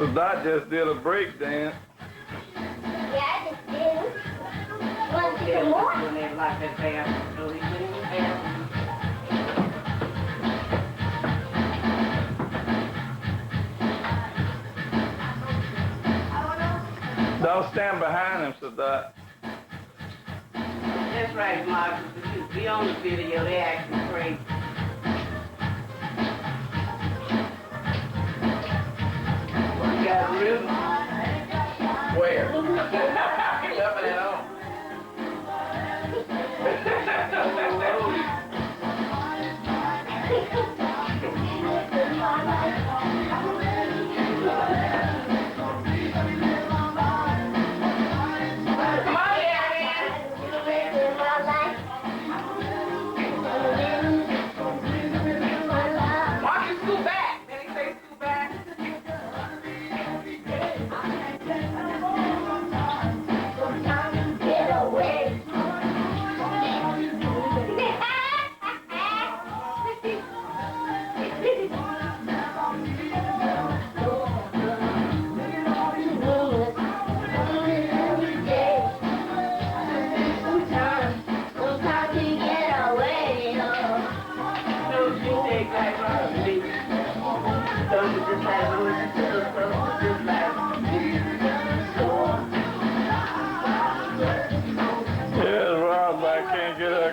So Dot just did a break dance. Yeah, I just did. Want to see some more? When they like that dance, so he's in the dance. Don't stand behind him, so Dot. That's right, Marcus. You be on the video, they acting crazy. You got a rhythm? Where? Jumping at home.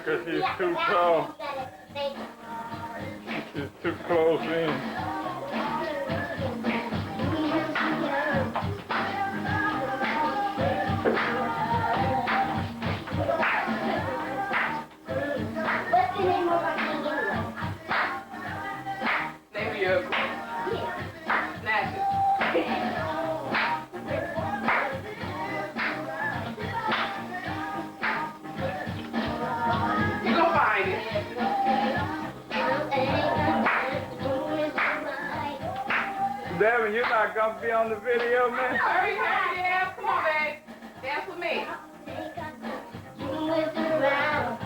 Because she's too tall. She's too close in. Maybe you're snatch it. Devin, you're not going to be on the video, man? Hurry, hurry, dance. Come on, babe. Dance with me.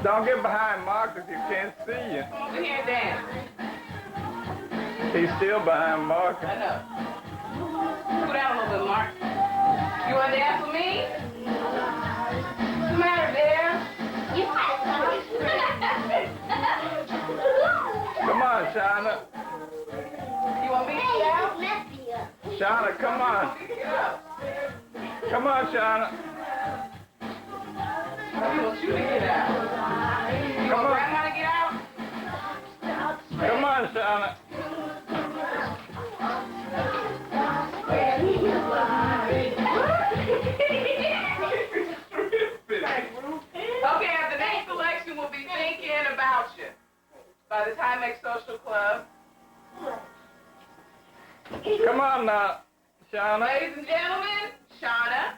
Don't get behind Marcus. He can't see you. Come over here and dance. He's still behind Marcus. I know. Go down a little bit, Mark. You want to dance with me? What's the matter, Dad? Come on, Shauna. You want me to get out? Shauna, come on. Come on, Shauna. I want you to get out. You want Grandma to get out? Come on, Shauna. Okay, the next selection will be Thinking About You by the Timex Social Club. Come on now, Shauna. Ladies and gentlemen, Shauna.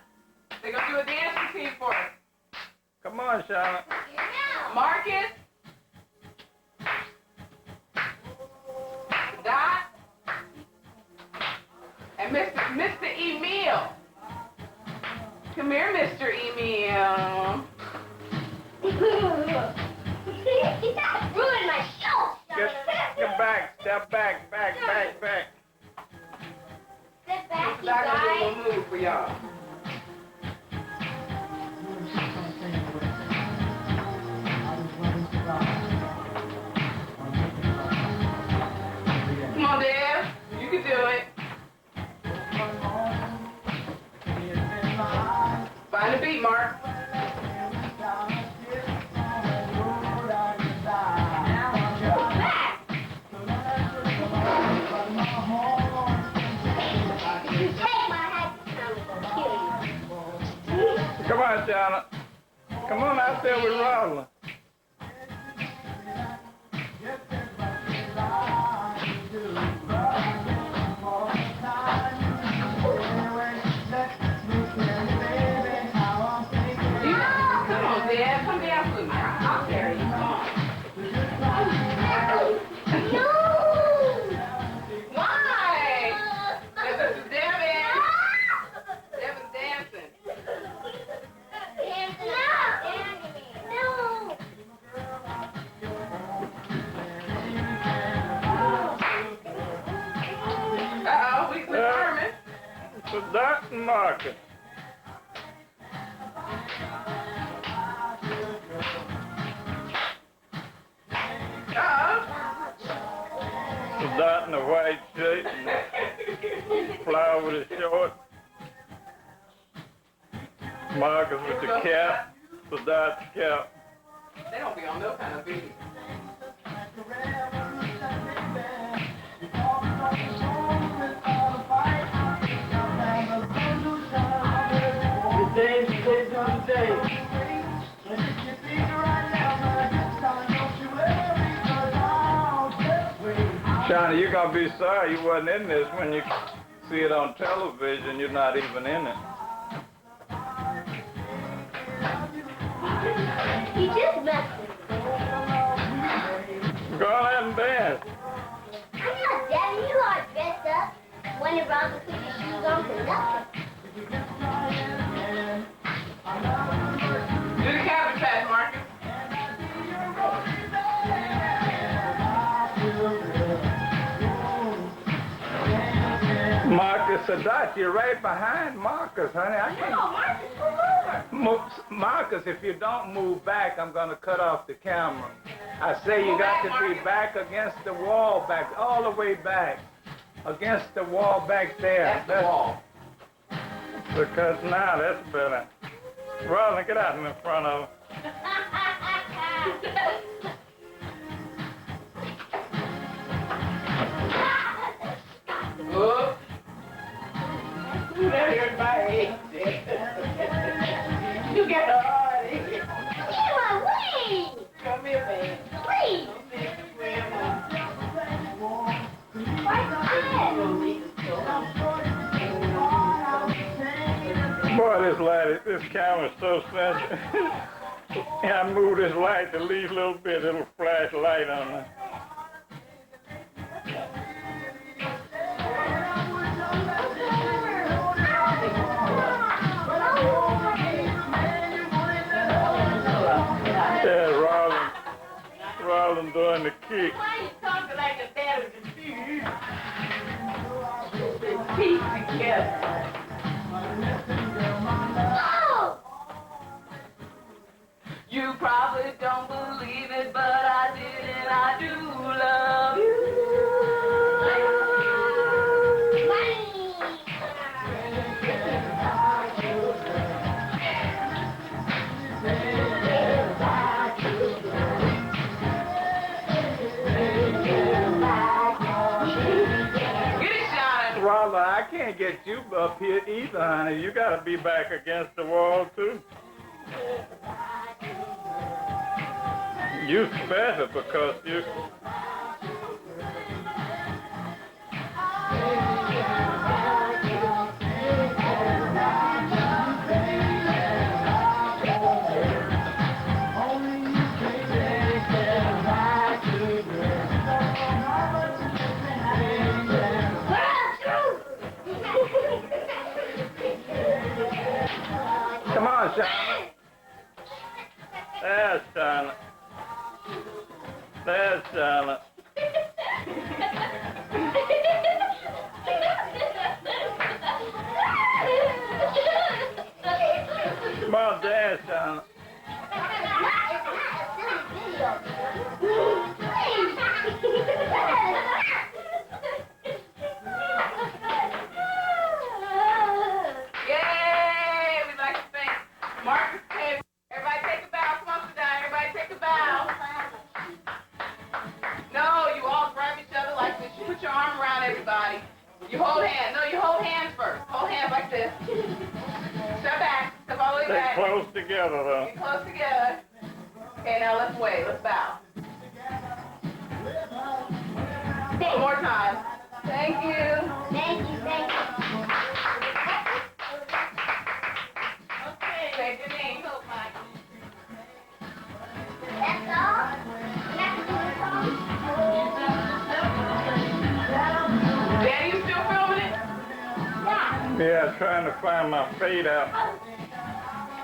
They're going to do a dance routine for us. Come on, Shauna. Marcus. Dot. And Mr. Emil. Come here, Mr. Emil. Ruin my show. Get back. Step back. Back. Sit back, you I'm going to do a guys. little move for y'all. Come on, Dad. You can do it. Find the beat, Mark. Come on, Shauna. Come on out there with Rolla. Come on, Dad. Come dance with me. I'll carry you. Come on. No! Why? This is Devin. Devin's dancing. No! Marcus. The dot in the white shirt and the flower with his short. Marcus with the cap, the dot's cap. They don't be on no kind of video. Shawnee, you're gonna be sorry you wasn't in this when you see it on television. You're not even in it. You just messed with me. Go ahead and dance. I'm not dancing. You are dressed up. Running around to put your shoes on for nothing. Do the cabbage patch, Marcus. Marcus, Sadat, you're right behind Marcus, honey. I can't. No, Marcus, come over. Marcus, if you don't move back, I'm gonna cut off the camera. I say you got to be back against the wall, back all the way back, against the wall back there. That's the wall. Because now that's better. Roland, get out in the front of him. Whoop. Everybody hates it. You get the hard. Get my way. Come here, baby. Please. Boy, this camera's so sensitive. I move this light the least little bit, it'll flash light on it. Yeah, Roland doing the kick. Why you talking like a dad with the teeth together? You probably don't believe it, but I did and I do love you. I can't get you up here either, honey. You gotta be back against the wall too. You better because you. Come on, Charlotte. There's Charlotte. There's Charlotte. Come on, dance, Charlotte. Put your arm around everybody. You hold hands. No, you hold hands first. Hold hands like this. Step back. Step all the way back. Stay close together, though. Get close together. Okay, now let's wave. Let's bow. One more time. Thank you. Thank you, thank you. Okay, say your name. Look, Mike. That's all? Daddy, you still filming it? Yeah, trying to find my fade out.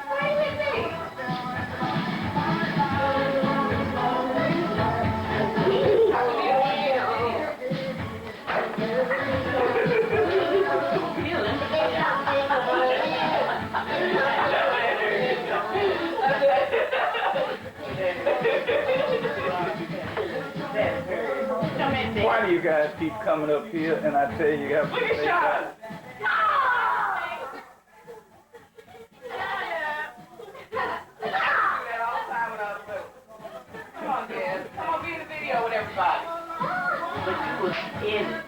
What do you think? you guys keep coming up here, and I tell you, you have to Look at stay Sean. back. Come on, Dad. Come on, be in the video with everybody. But you was in it.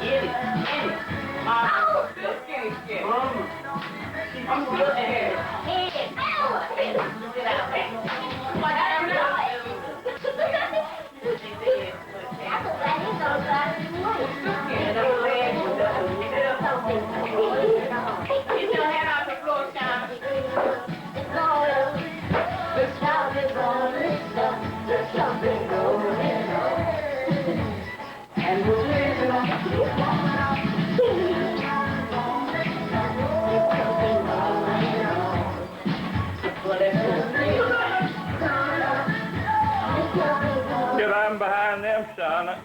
In it. I'm still skinny. I'm still skinny. Get out there. Like I am now. Get your hand out the floor, Sean. There's something going on. And we're living on Get on behind them, Shauna.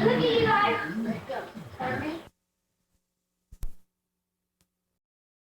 Look at you guys.